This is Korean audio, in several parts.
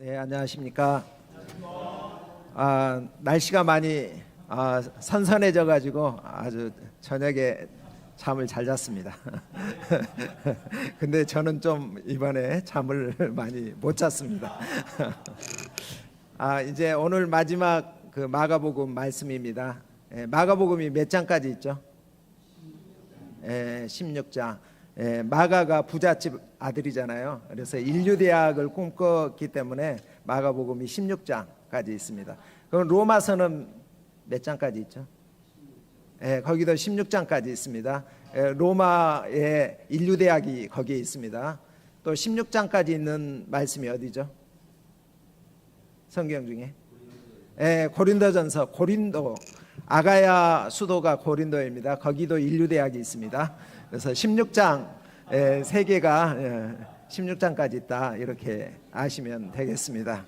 네, 안녕하십니까. 날씨가 많이 선선해져 가지고 아주 저녁에 잠을 잘 잤습니다. 근데 저는 좀 이번에 잠을 많이 못 잤습니다. 이제 오늘 마지막 그 마가복음 말씀입니다. 마가복음이 몇 장까지 있죠? 16장. 마가가 부잣집 아들이잖아요. 그래서 인류대학을 꿈꿨기 때문에 마가복음이 16장까지 있습니다. 그럼 로마서는 몇 장까지 있죠? 거기도 16장까지 있습니다. 로마의 인류대학이 거기에 있습니다. 또 16장까지 있는 말씀이 어디죠? 성경 중에? 고린도전서, 고린도, 아가야 수도가 고린도입니다. 거기도 인류대학이 있습니다. 그래서 16장, 세 개가 16장까지 있다, 이렇게 아시면 되겠습니다.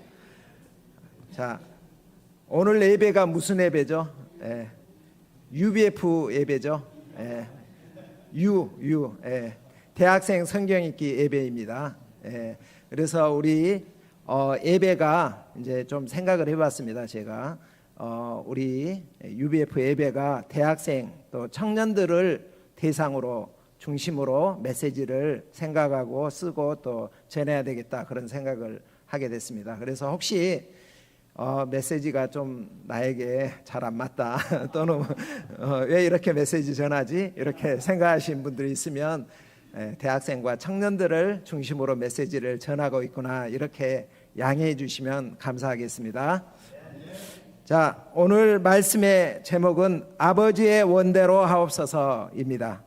자, 오늘 예배가 무슨 예배죠? UBF 예배죠. 대학생 성경 읽기 예배입니다. 그래서 우리 예배가 이제 좀 생각을 해봤습니다. 제가 우리 UBF 예배가 대학생 또 청년들을 대상으로 중심으로 메시지를 생각하고 쓰고 또 전해야 되겠다, 그런 생각을 하게 됐습니다. 그래서 혹시 메시지가 좀 나에게 잘 안 맞다 또는 왜 이렇게 메시지 전하지, 이렇게 생각하시는 분들이 있으면 대학생과 청년들을 중심으로 메시지를 전하고 있구나, 이렇게 양해해 주시면 감사하겠습니다. 자, 오늘 말씀의 제목은 아버지의 원대로 하옵소서입니다.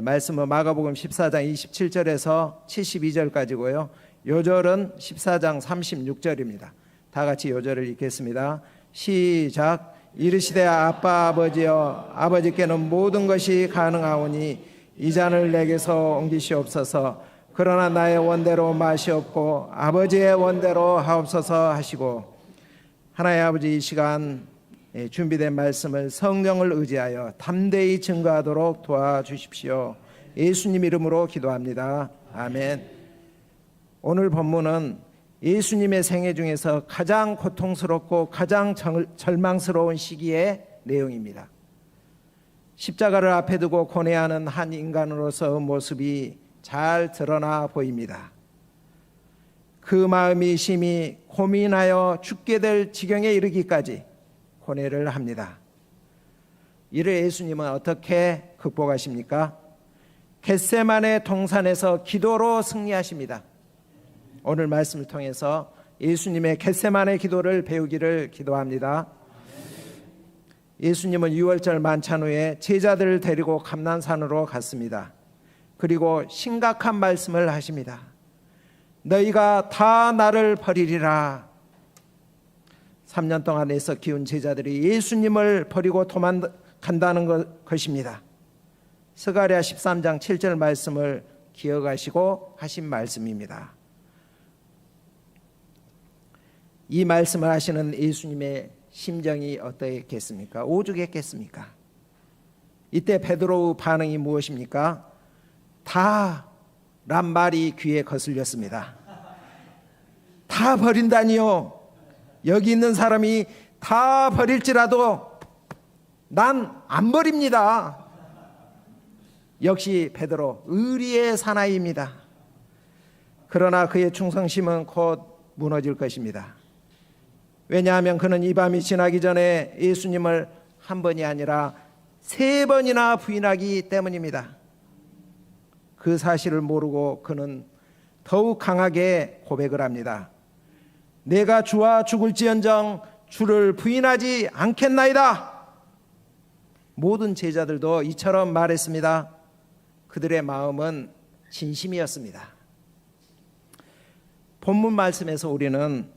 말씀은 마가복음 14장 27절에서 72절까지고요. 요절은 14장 36절입니다. 다 같이 요절을 읽겠습니다. 시작. 이르시되 아빠 아버지여, 아버지께는 모든 것이 가능하오니 이 잔을 내게서 옮기시옵소서. 그러나 나의 원대로 마시옵고 아버지의 원대로 하옵소서 하시고, 하나님 아버지, 이 시간 준비된 말씀을 성령을 의지하여 담대히 증거하도록 도와주십시오. 예수님 이름으로 기도합니다. 아멘. 오늘 본문은 예수님의 생애 중에서 가장 고통스럽고 가장 절망스러운 시기의 내용입니다. 십자가를 앞에 두고 고뇌하는 한 인간으로서 모습이 잘 드러나 보입니다. 그 마음이 심히 고민하여 죽게 될 지경에 이르기까지 고뇌를 합니다. 이를 예수님은 어떻게 극복하십니까? 겟세마네 동산에서 기도로 승리하십니다. 오늘 말씀을 통해서 예수님의 겟세마네 기도를 배우기를 기도합니다. 예수님은 유월절 만찬 후에 제자들을 데리고 감난산으로 갔습니다. 그리고 심각한 말씀을 하십니다. 너희가 다 나를 버리리라. 3년 동안 애써 키운 제자들이 예수님을 버리고 도망간다는 것입니다. 스가랴 13장 7절 말씀을 기억하시고 하신 말씀입니다. 이 말씀을 하시는 예수님의 심정이 어떠했겠습니까? 오죽했겠습니까? 이때 베드로의 반응이 무엇입니까? 란 말이 귀에 거슬렸습니다. 다 버린다니요? 여기 있는 사람이 다 버릴지라도 난 안 버립니다. 역시 베드로, 의리의 사나이입니다. 그러나 그의 충성심은 곧 무너질 것입니다. 왜냐하면 그는 이 밤이 지나기 전에 예수님을 한 번이 아니라 3번이나 부인하기 때문입니다. 그 사실을 모르고 그는 더욱 강하게 고백을 합니다. 내가 주와 죽을지언정 주를 부인하지 않겠나이다. 모든 제자들도 이처럼 말했습니다. 그들의 마음은 진심이었습니다. 본문 말씀에서 우리는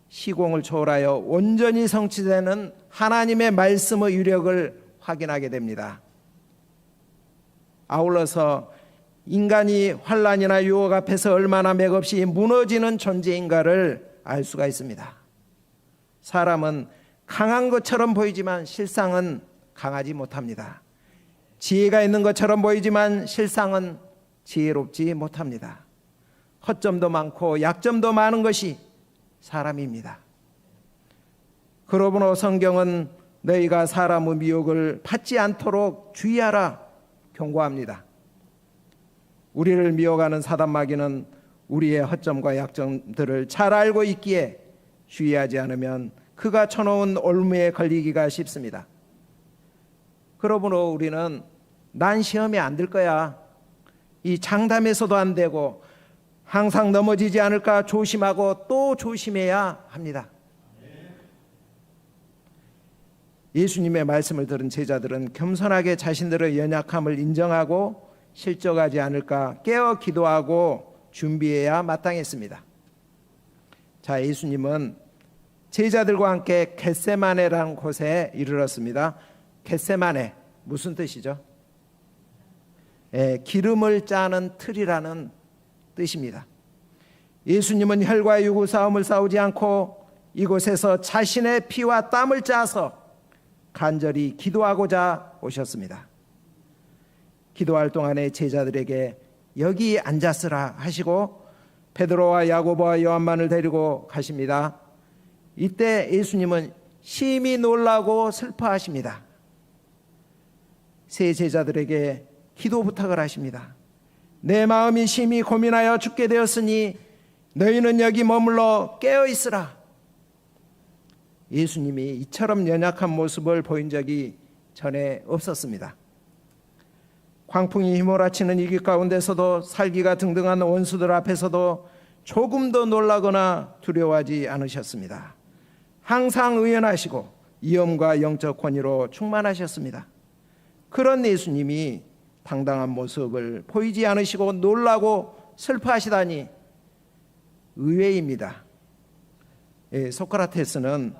시공을 초월하여 온전히 성취되는 하나님의 말씀의 유력을 확인하게 됩니다. 아울러서 인간이 환난이나 유혹 앞에서 얼마나 맥없이 무너지는 존재인가를 알 수가 있습니다. 사람은 강한 것처럼 보이지만 실상은 강하지 못합니다. 지혜가 있는 것처럼 보이지만 실상은 지혜롭지 못합니다. 허점도 많고 약점도 많은 것이 사람입니다. 그러므로 성경은 너희가 사람의 미혹을 받지 않도록 주의하라 경고합니다. 우리를 미혹하는 사단마귀는 우리의 허점과 약점들을 잘 알고 있기에 주의하지 않으면 그가 쳐놓은 올무에 걸리기가 쉽습니다. 그러므로 우리는 난 시험에 안 들 거야, 이 장담해서도 안 되고 항상 넘어지지 않을까 조심하고 또 조심해야 합니다. 예수님의 말씀을 들은 제자들은 겸손하게 자신들의 연약함을 인정하고 실족하지 않을까 깨어 기도하고 준비해야 마땅했습니다. 자, 예수님은 제자들과 함께 겟세마네라는 곳에 이르렀습니다. 겟세마네 무슨 뜻이죠? 기름을 짜는 틀이라는 뜻입니다. 예수님은 혈과 육의 싸움을 싸우지 않고 이곳에서 자신의 피와 땀을 짜서 간절히 기도하고자 오셨습니다. 기도할 동안에 제자들에게 여기 앉았으라 하시고 베드로와 야고보와 요한만을 데리고 가십니다. 이때 예수님은 심히 놀라고 슬퍼하십니다. 세 제자들에게 기도 부탁을 하십니다. 내 마음이 심히 고민하여 죽게 되었으니 너희는 여기 머물러 깨어 있으라. 예수님이 이처럼 연약한 모습을 보인 적이 전에 없었습니다. 광풍이 휘몰아치는 이길 가운데서도 살기가 등등한 원수들 앞에서도 조금도 놀라거나 두려워하지 않으셨습니다. 항상 의연하시고 위엄과 영적 권위로 충만하셨습니다. 그런 예수님이 당당한 모습을 보이지 않으시고 놀라고 슬퍼하시다니 의외입니다. 소크라테스는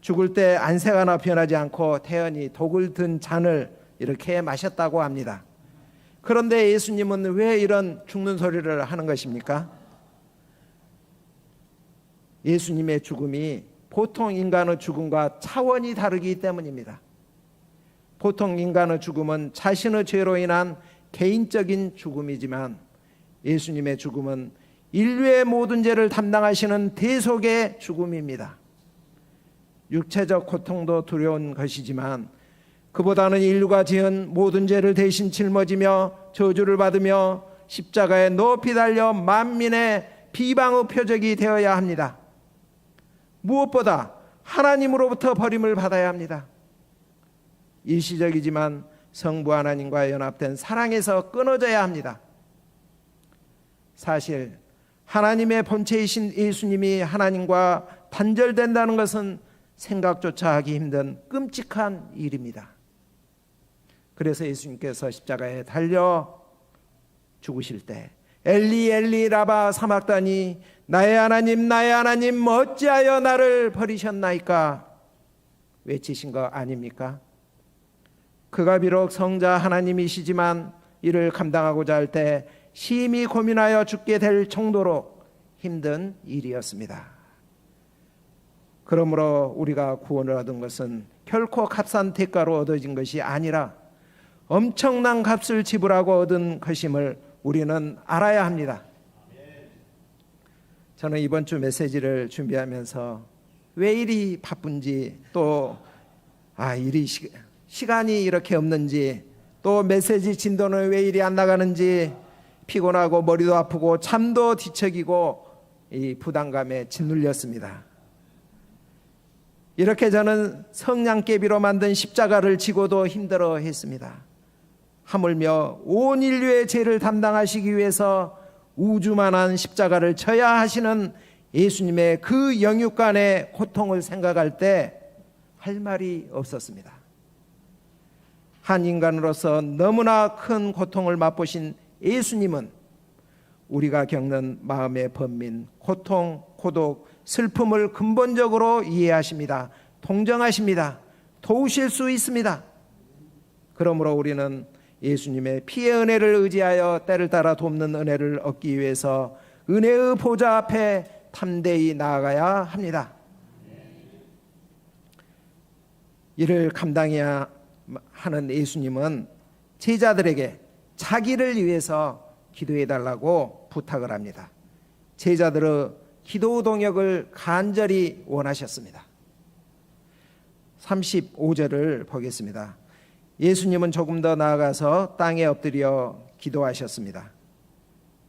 죽을 때 안색 하나 변하지 않고 태연히 독을 든 잔을 이렇게 마셨다고 합니다. 그런데 예수님은 왜 이런 죽는 소리를 하는 것입니까? 예수님의 죽음이 보통 인간의 죽음과 차원이 다르기 때문입니다. 보통 인간의 죽음은 자신의 죄로 인한 개인적인 죽음이지만 예수님의 죽음은 인류의 모든 죄를 담당하시는 대속의 죽음입니다. 육체적 고통도 두려운 것이지만 그보다는 인류가 지은 모든 죄를 대신 짊어지며 저주를 받으며 십자가에 높이 달려 만민의 비방의 표적이 되어야 합니다. 무엇보다 하나님으로부터 버림을 받아야 합니다. 일시적이지만 성부 하나님과 연합된 사랑에서 끊어져야 합니다. 사실 하나님의 본체이신 예수님이 하나님과 단절된다는 것은 생각조차 하기 힘든 끔찍한 일입니다. 그래서 예수님께서 십자가에 달려 죽으실 때 엘리 엘리 라바 사막다니 나의 하나님 어찌하여 나를 버리셨나이까 외치신 거 아닙니까? 그가 비록 성자 하나님이시지만 이를 감당하고자 할 때 심히 고민하여 죽게 될 정도로 힘든 일이었습니다. 그러므로 우리가 구원을 얻은 것은 결코 값싼 대가로 얻어진 것이 아니라 엄청난 값을 지불하고 얻은 것임을 우리는 알아야 합니다. 저는 이번 주 메시지를 준비하면서 왜 이리 바쁜지 또 시간이 이렇게 없는지 또 메시지 진도는 왜 이리 안 나가는지 피곤하고 머리도 아프고 잠도 뒤척이고 이 부담감에 짓눌렸습니다. 이렇게 저는 성냥개비로 만든 십자가를 지고도 힘들어 했습니다. 하물며 온 인류의 죄를 담당하시기 위해서 우주만한 십자가를 져야 하시는 예수님의 그 영육간의 고통을 생각할 때 할 말이 없었습니다. 한 인간으로서 너무나 큰 고통을 맛보신 예수님은 우리가 겪는 마음의 번민, 고통, 고독, 슬픔을 근본적으로 이해하십니다. 동정하십니다. 도우실 수 있습니다. 그러므로 우리는 예수님의 피의 은혜를 의지하여 때를 따라 돕는 은혜를 얻기 위해서 은혜의 보좌 앞에 담대히 나아가야 합니다. 이를 감당해야 하는 예수님은 제자들에게 자기를 위해서 기도해달라고 부탁을 합니다. 제자들의 기도 동역을 간절히 원하셨습니다. 35절을 보겠습니다. 예수님은 조금 더 나아가서 땅에 엎드려 기도하셨습니다.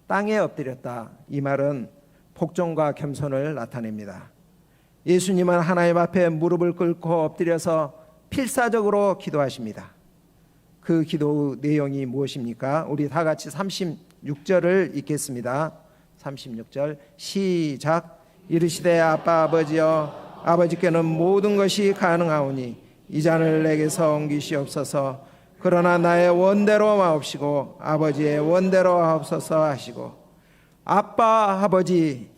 땅에 엎드렸다. 이 말은 복종과 겸손을 나타냅니다. 예수님은 하나님 앞에 무릎을 꿇고 엎드려서 필사적으로 기도하십니다. 그 기도 내용이 무엇입니까? 우리 다 같이 36절을 읽겠습니다. 36절 시작. 이르시되 아빠 아버지여, 아버지께는 모든 것이 가능하오니 이 잔을 내게서 옮기시옵소서. 그러나 나의 원대로 마옵시고 아버지의 원대로 하옵소서 하시고, 아빠 아버지,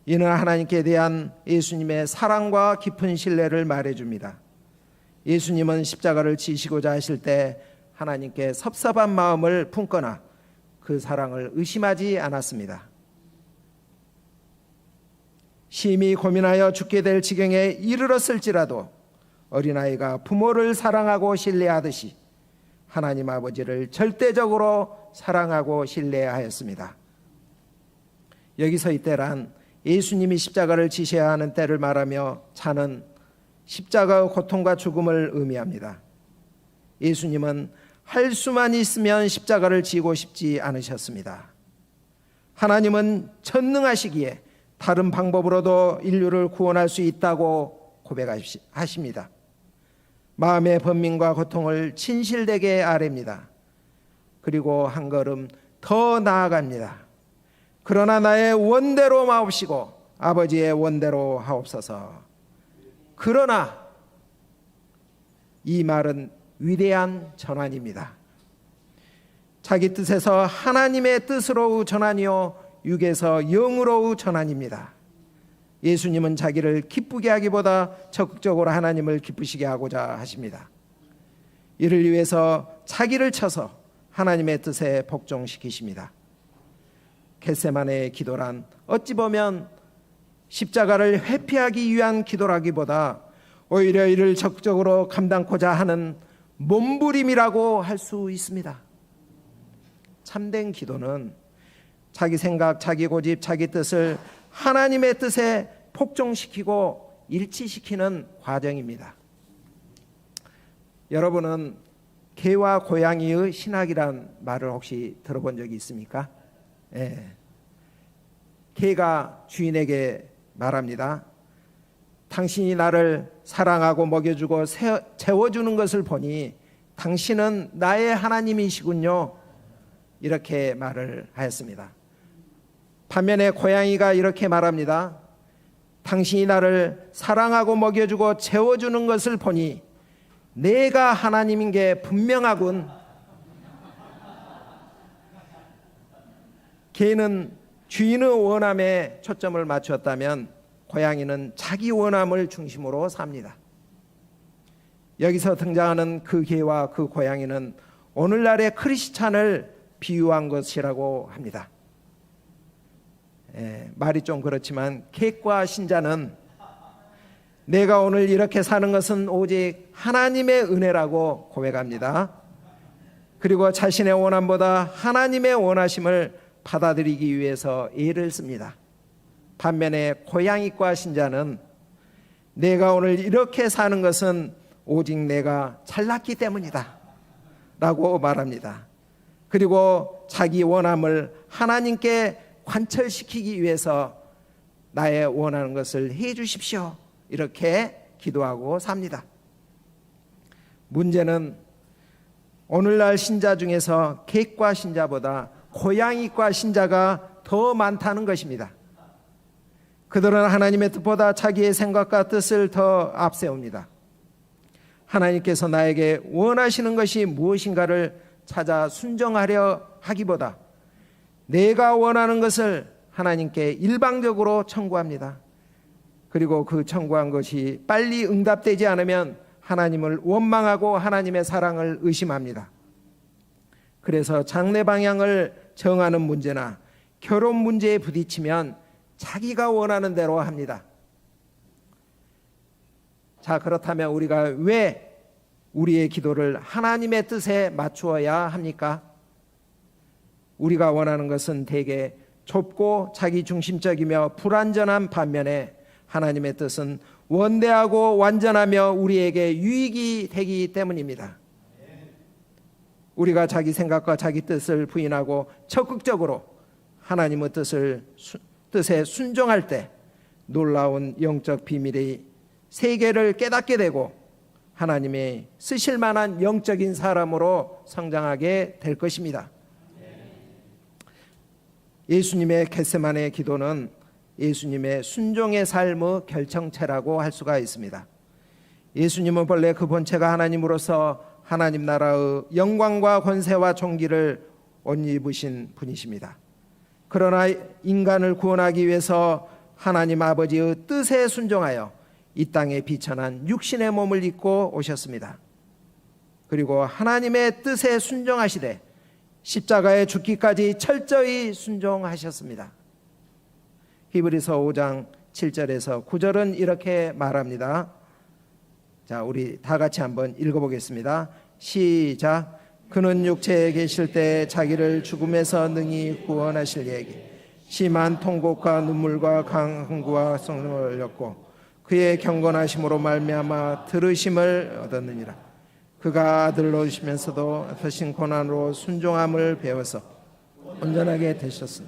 이는 하나님께 대한 예수님의 사랑과 깊은 신뢰를 말해줍니다. 예수님은 십자가를 지시고자 하실 때 하나님께 섭섭한 마음을 품거나 그 사랑을 의심하지 않았습니다. 심히 고민하여 죽게 될 지경에 이르렀을지라도 어린아이가 부모를 사랑하고 신뢰하듯이 하나님 아버지를 절대적으로 사랑하고 신뢰하였습니다. 여기서 이때란 예수님이 십자가를 지셔야 하는 때를 말하며 차는 십자가의 고통과 죽음을 의미합니다. 예수님은 할 수만 있으면 십자가를 지고 싶지 않으셨습니다. 하나님은 전능하시기에 다른 방법으로도 인류를 구원할 수 있다고 고백하십니다. 마음의 번민과 고통을 진실되게 아뢰입니다. 그리고 한 걸음 더 나아갑니다. 그러나 나의 원대로 마옵시고 아버지의 원대로 하옵소서. 그러나 이 말은 위대한 전환입니다. 자기 뜻에서 하나님의 뜻으로 전환이요 육에서 영으로 전환입니다. 예수님은 자기를 기쁘게 하기보다 적극적으로 하나님을 기쁘시게 하고자 하십니다. 이를 위해서 자기를 쳐서 하나님의 뜻에 복종시키십니다. 겟세마네의 기도란 어찌 보면 십자가를 회피하기 위한 기도라기보다 오히려 이를 적극적으로 감당코자 하는 몸부림이라고 할 수 있습니다. 참된 기도는 자기 생각, 자기 고집, 자기 뜻을 하나님의 뜻에 복종시키고 일치시키는 과정입니다. 여러분은 개와 고양이의 신학이란 말을 혹시 들어본 적이 있습니까? 예. 개가 주인에게 말합니다. 당신이 나를 사랑하고 먹여주고 재워주는 것을 보니 당신은 나의 하나님이시군요. 이렇게 말을 하였습니다. 반면에 고양이가 이렇게 말합니다. 당신이 나를 사랑하고 먹여주고 재워주는 것을 보니 내가 하나님인 게 분명하군. 개는 주인의 원함에 초점을 맞추었다면 고양이는 자기 원함을 중심으로 삽니다. 여기서 등장하는 그 개와 그 고양이는 오늘날의 크리스찬을 비유한 것이라고 합니다. 말이 좀 그렇지만 객과 신자는 내가 오늘 이렇게 사는 것은 오직 하나님의 은혜라고 고백합니다. 그리고 자신의 원함보다 하나님의 원하심을 받아들이기 위해서 애를 씁니다. 반면에 고양이과 신자는 내가 오늘 이렇게 사는 것은 오직 내가 잘났기 때문이다 라고 말합니다. 그리고 자기 원함을 하나님께 관철시키기 위해서 나의 원하는 것을 해 주십시오 이렇게 기도하고 삽니다. 문제는 오늘날 신자 중에서 객과 신자보다 고양이과 신자가 더 많다는 것입니다. 그들은 하나님의 뜻보다 자기의 생각과 뜻을 더 앞세웁니다. 하나님께서 나에게 원하시는 것이 무엇인가를 찾아 순종하려 하기보다 내가 원하는 것을 하나님께 일방적으로 청구합니다. 그리고 그 청구한 것이 빨리 응답되지 않으면 하나님을 원망하고 하나님의 사랑을 의심합니다. 그래서 장래 방향을 정하는 문제나 결혼 문제에 부딪히면 자기가 원하는 대로 합니다. 자, 그렇다면 우리가 왜 우리의 기도를 하나님의 뜻에 맞추어야 합니까? 우리가 원하는 것은 대개 좁고 자기 중심적이며 불완전한 반면에 하나님의 뜻은 원대하고 완전하며 우리에게 유익이 되기 때문입니다. 우리가 자기 생각과 자기 뜻을 부인하고 적극적으로 하나님의 뜻에 순종할 때 놀라운 영적 비밀의 세계를 깨닫게 되고 하나님의 쓰실 만한 영적인 사람으로 성장하게 될 것입니다. 예수님의 겟세마네 기도는 예수님의 순종의 삶의 결정체라고 할 수가 있습니다. 예수님은 본래 그 본체가 하나님으로서 하나님 나라의 영광과 권세와 존귀를 옷 입으신 분이십니다. 그러나 인간을 구원하기 위해서 하나님 아버지의 뜻에 순종하여 이 땅에 비천한 육신의 몸을 입고 오셨습니다. 그리고 하나님의 뜻에 순종하시되 십자가에 죽기까지 철저히 순종하셨습니다. 히브리서 5장 7절에서 9절은 이렇게 말합니다. 자, 우리 다 같이 한번 읽어보겠습니다. 시작. 그는 육체에 계실 때 자기를 죽음에서 능히 구원하실 얘기 심한 통곡과 눈물과 강구와 성령을 흘렸고 그의 경건하심으로 말미암아 들으심을 얻었느니라. 그가 아들로 오시면서도 서신 고난으로 순종함을 배워서 온전하게 되셨으니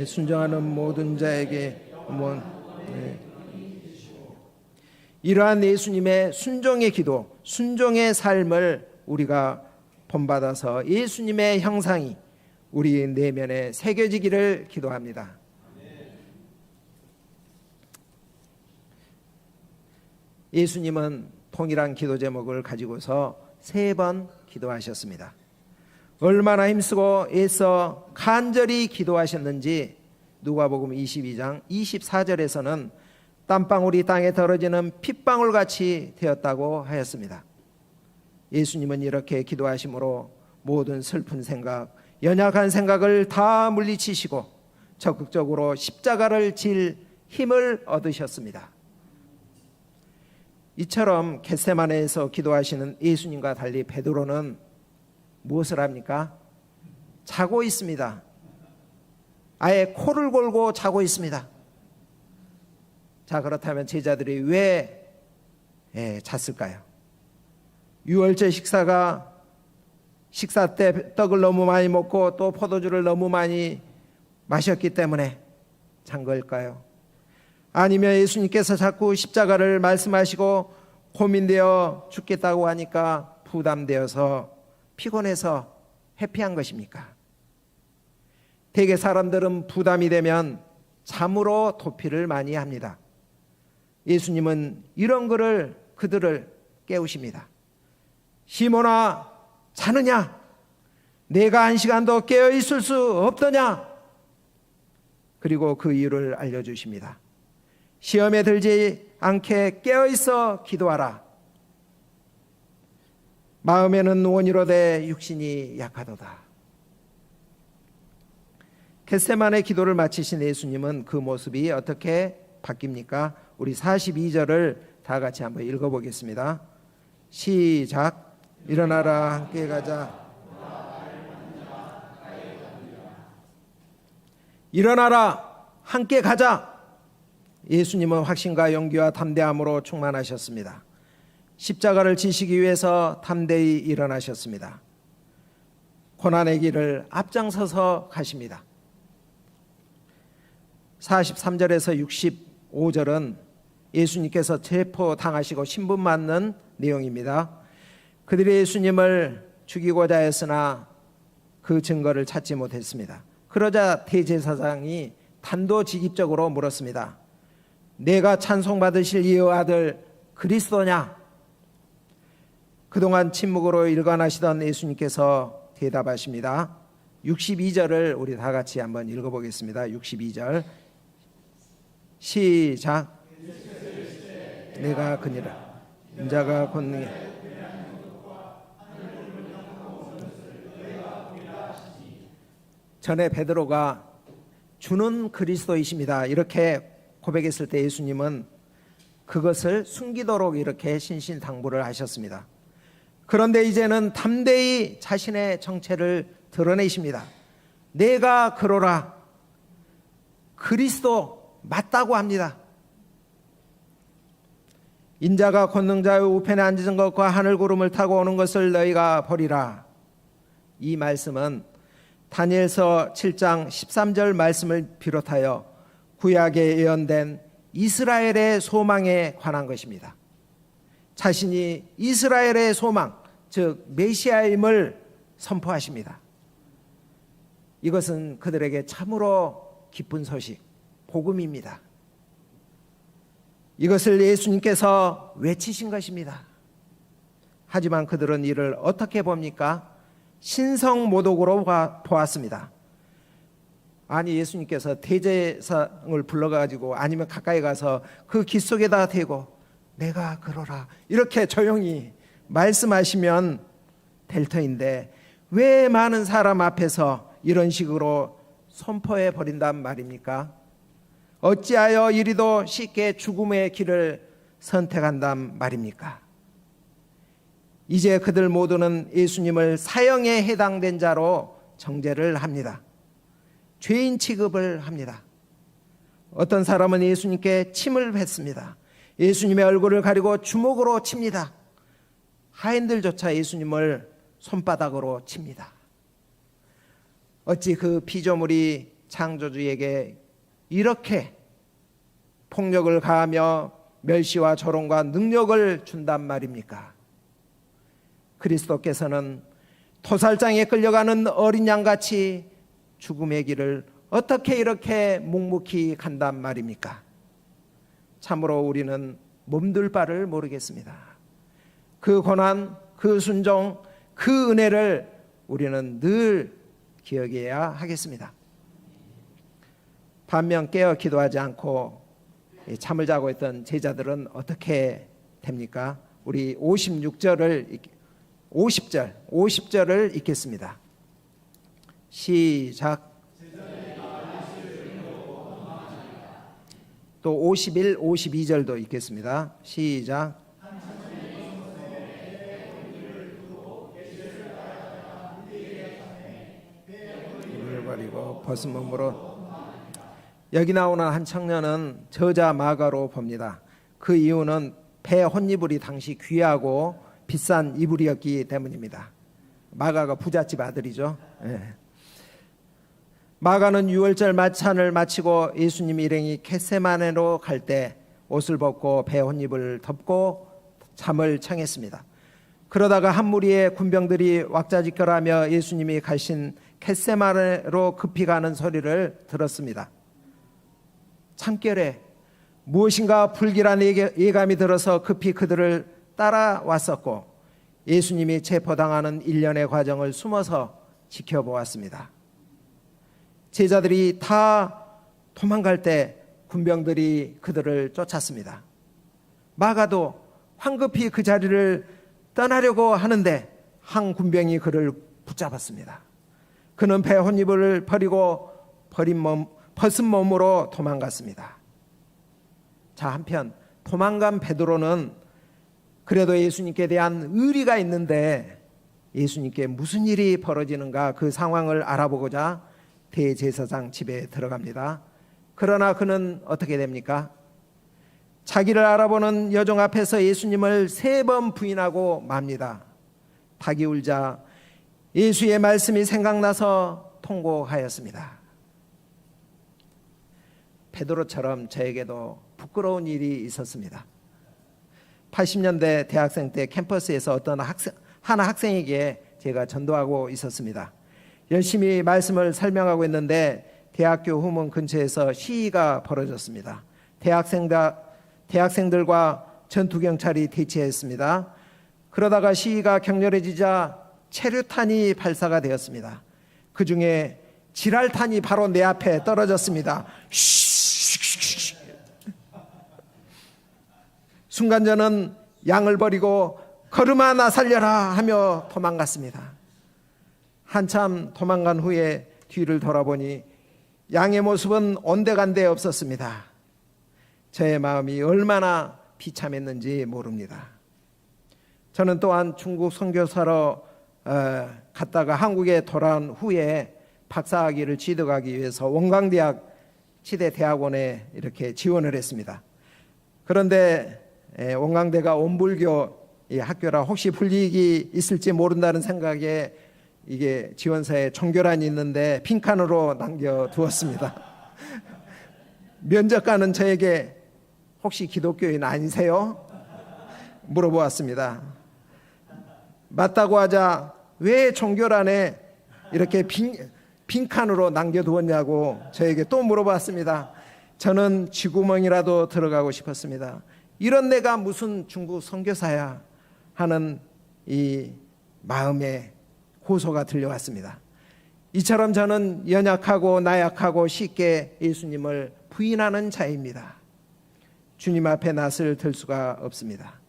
순종하는 모든 자에게 이러한 예수님의 순종의 기도, 순종의 삶을 우리가 본받아서 예수님의 형상이 우리 내면에 새겨지기를 기도합니다. 예수님은 동일한 기도 제목을 가지고서 3번 기도하셨습니다. 얼마나 힘쓰고 애써 간절히 기도하셨는지 누가복음 22장 24절에서는 땀방울이 땅에 떨어지는 핏방울같이 되었다고 하였습니다. 예수님은 이렇게 기도하심으로 모든 슬픈 생각, 연약한 생각을 다 물리치시고 적극적으로 십자가를 질 힘을 얻으셨습니다. 이처럼 겟세마네에서 기도하시는 예수님과 달리 베드로는 무엇을 합니까? 자고 있습니다. 아예 코를 골고 자고 있습니다. 자, 그렇다면 제자들이 왜 잤을까요? 유월절 식사 때 떡을 너무 많이 먹고 또 포도주를 너무 많이 마셨기 때문에 잔 걸까요? 아니면 예수님께서 자꾸 십자가를 말씀하시고 고민되어 죽겠다고 하니까 부담되어서 피곤해서 회피한 것입니까? 대개 사람들은 부담이 되면 잠으로 도피를 많이 합니다. 예수님은 이런 그들을 깨우십니다. 시몬아, 자느냐? 내가 1시간도 깨어 있을 수 없더냐? 그리고 그 이유를 알려주십니다. 시험에 들지 않게 깨어 있어 기도하라. 마음에는 원이로되 육신이 약하도다. 겟세마네 기도를 마치신 예수님은 그 모습이 어떻게 바뀝니까? 우리 42절을 다 같이 한번 읽어보겠습니다. 시작. 일어나라, 함께 가자. 일어나라, 함께 가자. 예수님은 확신과 용기와 담대함으로 충만하셨습니다. 십자가를 지시기 위해서 담대히 일어나셨습니다. 고난의 길을 앞장서서 가십니다. 43절에서 65절은 예수님께서 체포당하시고 신분맞는 내용입니다. 그들이 예수님을 죽이고자 했으나 그 증거를 찾지 못했습니다. 그러자 대제사장이 단도직입적으로 물었습니다. 내가 찬송받으실 이 아들 그리스도냐? 그동안 침묵으로 일관하시던 예수님께서 대답하십니다. 62절을 우리 다 같이 한번 읽어보겠습니다. 62절 시작. 내가 그니라 인자가 권능에 전에 베드로가 주는 그리스도이십니다 이렇게 고백했을 때 예수님은 그것을 숨기도록 이렇게 신신당부를 하셨습니다. 그런데 이제는 담대히 자신의 정체를 드러내십니다. 내가 그러라. 그리스도 맞다고 합니다. 인자가 권능자의 우편에 앉은 것과 하늘 구름을 타고 오는 것을 너희가 보리라. 이 말씀은 다니엘서 7장 13절 말씀을 비롯하여 구약에 예언된 이스라엘의 소망에 관한 것입니다. 자신이 이스라엘의 소망, 즉 메시아임을 선포하십니다. 이것은 그들에게 참으로 기쁜 소식, 복음입니다. 이것을 예수님께서 외치신 것입니다. 하지만 그들은 이를 어떻게 봅니까? 신성모독으로 보았습니다. 아니, 예수님께서 대제사장을 불러가지고 아니면 가까이 가서 그 깃 속에다 대고 내가 그러라 이렇게 조용히 말씀하시면 될 터인데 왜 많은 사람 앞에서 이런 식으로 선포해 버린단 말입니까? 어찌하여 이리도 쉽게 죽음의 길을 선택한단 말입니까? 이제 그들 모두는 예수님을 사형에 해당된 자로 정죄를 합니다. 죄인 취급을 합니다. 어떤 사람은 예수님께 침을 뱉습니다. 예수님의 얼굴을 가리고 주먹으로 칩니다. 하인들조차 예수님을 손바닥으로 칩니다. 어찌 그 피조물이 창조주에게 이렇게 폭력을 가하며 멸시와 조롱과 능력을 준단 말입니까? 그리스도께서는 토살장에 끌려가는 어린 양같이 죽음의 길을 어떻게 이렇게 묵묵히 간단 말입니까? 참으로 우리는 몸둘 바를 모르겠습니다. 그 고난, 그 순종, 그 은혜를 우리는 늘 기억해야 하겠습니다. 반면 깨어 기도하지 않고 잠을 자고 있던 제자들은 어떻게 됩니까? 우리 50절을 읽겠습니다. 시작. 또 51, 52절도 읽겠습니다. 시작. 이를 버리고 벗은 몸으로. 여기 나오는 한 청년은 저자 마가로 봅니다. 그 이유는 배 혼이불이 당시 귀하고 비싼 이불이었기 때문입니다. 마가가 부잣집 아들이죠. 예. 마가는 유월절 만찬을 마치고 예수님 일행이 겟세마네로 갈 때 옷을 벗고 배 혼입을 덮고 잠을 청했습니다. 그러다가 한 무리의 군병들이 왁자지껄하며 예수님이 가신 겟세마네로 급히 가는 소리를 들었습니다. 참결에 무엇인가 불길한 예감이 들어서 급히 그들을 따라왔었고 예수님이 체포당하는 일련의 과정을 숨어서 지켜보았습니다. 제자들이 다 도망갈 때 군병들이 그들을 쫓았습니다. 마가도 황급히 그 자리를 떠나려고 하는데 한 군병이 그를 붙잡았습니다. 그는 배 혼입을 버리고 벗은 몸으로 도망갔습니다. 자, 한편 도망간 베드로는 그래도 예수님께 대한 의리가 있는데 예수님께 무슨 일이 벌어지는가 그 상황을 알아보고자 대제사장 집에 들어갑니다. 그러나 그는 어떻게 됩니까? 자기를 알아보는 여종 앞에서 예수님을 3번 부인하고 맙니다. 닭이 울자 예수의 말씀이 생각나서 통곡하였습니다. 베드로처럼 저에게도 부끄러운 일이 있었습니다. 80년대 대학생 때 캠퍼스에서 어떤 한 학생에게 제가 전도하고 있었습니다. 열심히 말씀을 설명하고 있는데 대학교 후문 근처에서 시위가 벌어졌습니다. 대학생들과 전투경찰이 대치했습니다. 그러다가 시위가 격렬해지자 체류탄이 발사가 되었습니다. 그 중에 지랄탄이 바로 내 앞에 떨어졌습니다. 순간 저는 양을 버리고 걸음아 나 살려라 하며 도망갔습니다. 한참 도망간 후에 뒤를 돌아보니 양의 모습은 온데간데 없었습니다. 저의 마음이 얼마나 비참했는지 모릅니다. 저는 또한 중국 선교사로 갔다가 한국에 돌아온 후에 박사학위를 취득하기 위해서 원광대학 치대 대학원에 이렇게 지원을 했습니다. 그런데 원광대가 온불교 학교라 혹시 불이익이 있을지 모른다는 생각에 이게 지원서에 종교란이 있는데 빈칸으로 남겨두었습니다. 면접관은 저에게 혹시 기독교인 아니세요? 물어보았습니다. 맞다고 하자 왜 종교란에 이렇게 빈칸으로 남겨두었냐고 저에게 또 물어봤습니다. 저는 쥐구멍이라도 들어가고 싶었습니다. 이런 내가 무슨 중국 선교사야 하는 이 마음의 호소가 들려왔습니다. 이처럼 저는 연약하고 나약하고 쉽게 예수님을 부인하는 자입니다. 주님 앞에 낯을 들 수가 없습니다.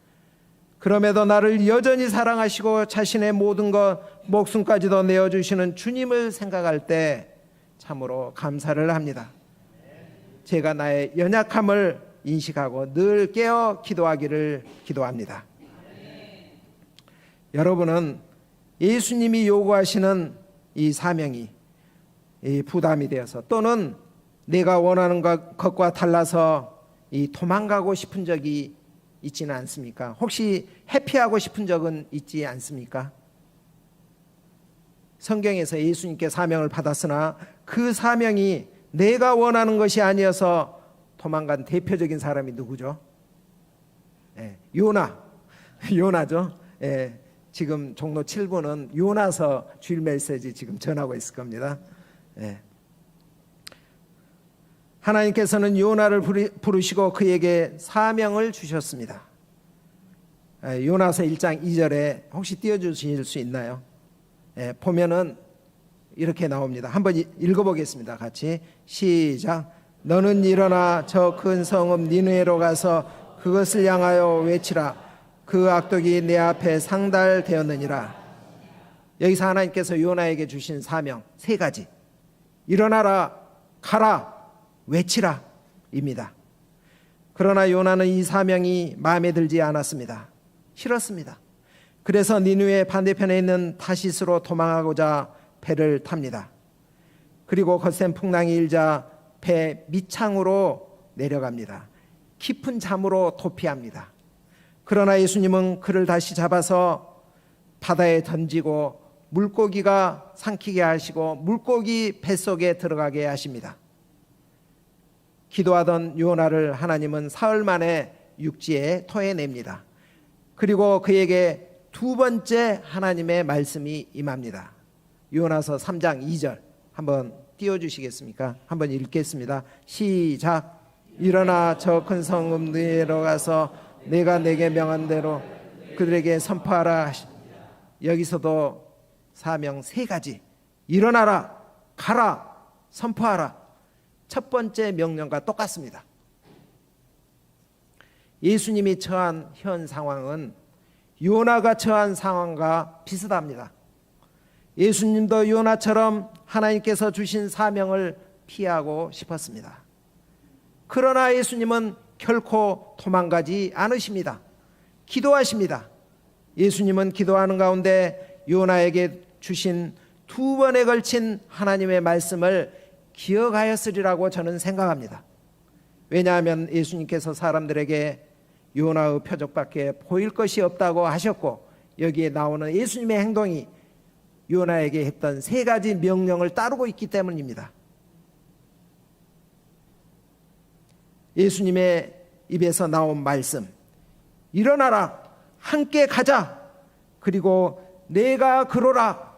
그럼에도 나를 여전히 사랑하시고 자신의 모든 것 목숨까지도 내어주시는 주님을 생각할 때 참으로 감사를 합니다. 제가 나의 연약함을 인식하고 늘 깨어 기도하기를 기도합니다. 여러분은 예수님이 요구하시는 이 사명이 부담이 되어서 또는 내가 원하는 것과 달라서 도망가고 싶은 적이 있지는 않습니까? 혹시 회피하고 싶은 적은 있지 않습니까? 성경에서 예수님께 사명을 받았으나 그 사명이 내가 원하는 것이 아니어서 도망간 대표적인 사람이 누구죠? 요나죠. 지금 종로 7부는 요나서 주일 메시지 지금 전하고 있을 겁니다. 하나님께서는 요나를 부르시고 그에게 사명을 주셨습니다. 요나서 1장 2절에 혹시 띄워주실 수 있나요? 보면은 이렇게 나옵니다. 한번 읽어보겠습니다. 같이 시작. 너는 일어나 저 큰 성읍 니느웨로 가서 그것을 향하여 외치라. 그 악독이 내 앞에 상달되었느니라. 여기서 하나님께서 요나에게 주신 사명 3가지. 일어나라, 가라, 외치라 입니다. 그러나 요나는 이 사명이 마음에 들지 않았습니다. 싫었습니다. 그래서 니느웨 반대편에 있는 타시스로 도망하고자 배를 탑니다. 그리고 거센 풍랑이 일자 배 밑창으로 내려갑니다. 깊은 잠으로 도피합니다. 그러나 예수님은 그를 다시 잡아서 바다에 던지고 물고기가 삼키게 하시고 물고기 뱃속에 들어가게 하십니다. 기도하던 요나를 하나님은 사흘 만에 육지에 토해냅니다. 그리고 그에게 2번째 하나님의 말씀이 임합니다. 요나서 3장 2절 한번 띄워주시겠습니까? 한번 읽겠습니다. 시작. 일어나 저 큰 성읍 니느웨로 가서 내가 내게 명한 대로 그들에게 선포하라. 여기서도 사명 3가지. 일어나라, 가라, 선포하라. 첫 번째 명령과 똑같습니다. 예수님이 처한 현 상황은 요나가 처한 상황과 비슷합니다. 예수님도 요나처럼 하나님께서 주신 사명을 피하고 싶었습니다. 그러나 예수님은 결코 도망가지 않으십니다. 기도하십니다. 예수님은 기도하는 가운데 요나에게 주신 2번에 걸친 하나님의 말씀을 기억하였으리라고 저는 생각합니다. 왜냐하면 예수님께서 사람들에게 요나의 표적밖에 보일 것이 없다고 하셨고 여기에 나오는 예수님의 행동이 요나에게 했던 3가지 명령을 따르고 있기 때문입니다. 예수님의 입에서 나온 말씀, 일어나라, 함께 가자, 그리고 내가 그러라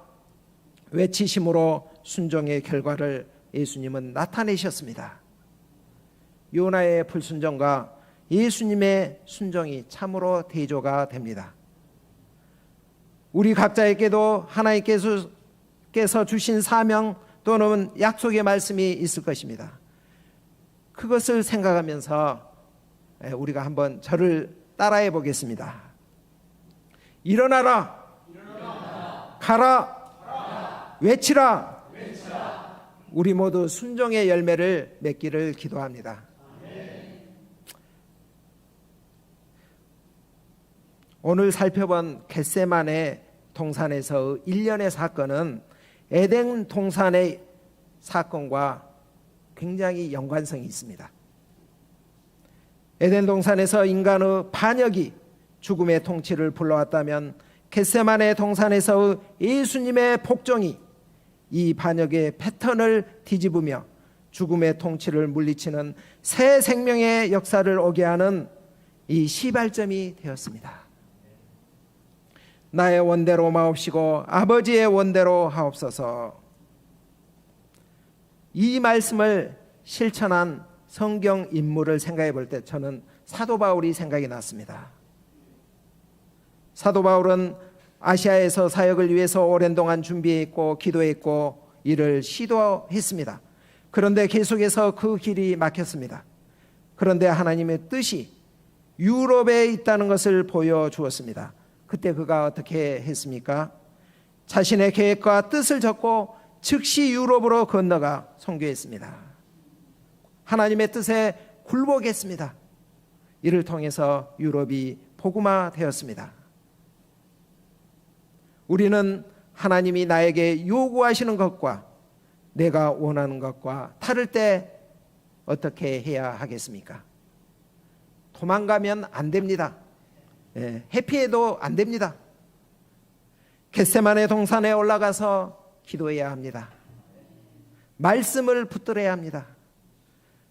외치심으로 순종의 결과를 예수님은 나타내셨습니다. 요나의 불순종과 예수님의 순종이 참으로 대조가 됩니다. 우리 각자에게도 하나님께서 주신 사명 또는 약속의 말씀이 있을 것입니다. 그것을 생각하면서 우리가 한번 저를 따라해 보겠습니다. 일어나라, 가라, 외치라. 우리 모두 순종의 열매를 맺기를 기도합니다. 오늘 살펴본 겟세마네 동산에서 일련의 사건은 에덴 동산의 사건과 굉장히 연관성이 있습니다. 에덴 동산에서 인간의 반역이 죽음의 통치를 불러왔다면 겟세마네 동산에서의 예수님의 복종이 이 반역의 패턴을 뒤집으며 죽음의 통치를 물리치는 새 생명의 역사를 오게 하는 이 시발점이 되었습니다. 나의 원대로 마옵시고 아버지의 원대로 하옵소서. 이 말씀을 실천한 성경 인물을 생각해 볼 때 저는 사도 바울이 생각이 났습니다. 사도 바울은 아시아에서 사역을 위해서 오랜 동안 준비했고 기도했고 이를 시도했습니다. 그런데 계속해서 그 길이 막혔습니다. 그런데 하나님의 뜻이 유럽에 있다는 것을 보여주었습니다. 그때 그가 어떻게 했습니까? 자신의 계획과 뜻을 적고 즉시 유럽으로 건너가 선교했습니다. 하나님의 뜻에 굴복했습니다. 이를 통해서 유럽이 복음화되었습니다. 우리는 하나님이 나에게 요구하시는 것과 내가 원하는 것과 다를 때 어떻게 해야 하겠습니까? 도망가면 안 됩니다. 회피해도 안 됩니다. 겟세마네 동산에 올라가서 기도해야 합니다. 말씀을 붙들어야 합니다.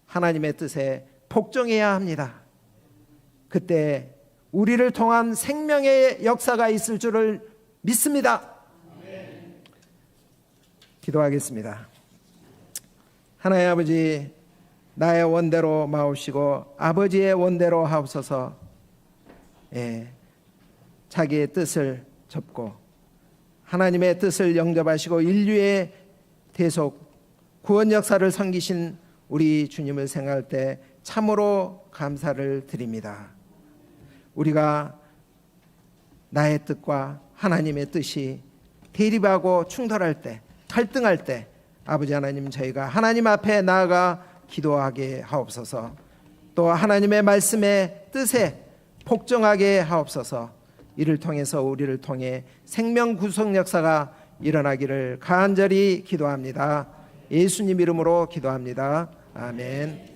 하나님의 뜻에 복종해야 합니다. 그때 우리를 통한 생명의 역사가 있을 줄을 믿습니다. 기도하겠습니다. 하나님 아버지, 나의 원대로 마옵시고 아버지의 원대로 하옵소서. 자기의 뜻을 접고 하나님의 뜻을 영접하시고 인류의 대속 구원 역사를 섬기신 우리 주님을 생각할 때 참으로 감사를 드립니다. 우리가 나의 뜻과 하나님의 뜻이 대립하고 충돌할 때, 갈등할 때 아버지 하나님, 저희가 하나님 앞에 나아가 기도하게 하옵소서. 또 하나님의 말씀의 뜻에 복종하게 하옵소서. 이를 통해서 우리를 통해 생명 구속 역사가 일어나기를 간절히 기도합니다. 예수님 이름으로 기도합니다. 아멘.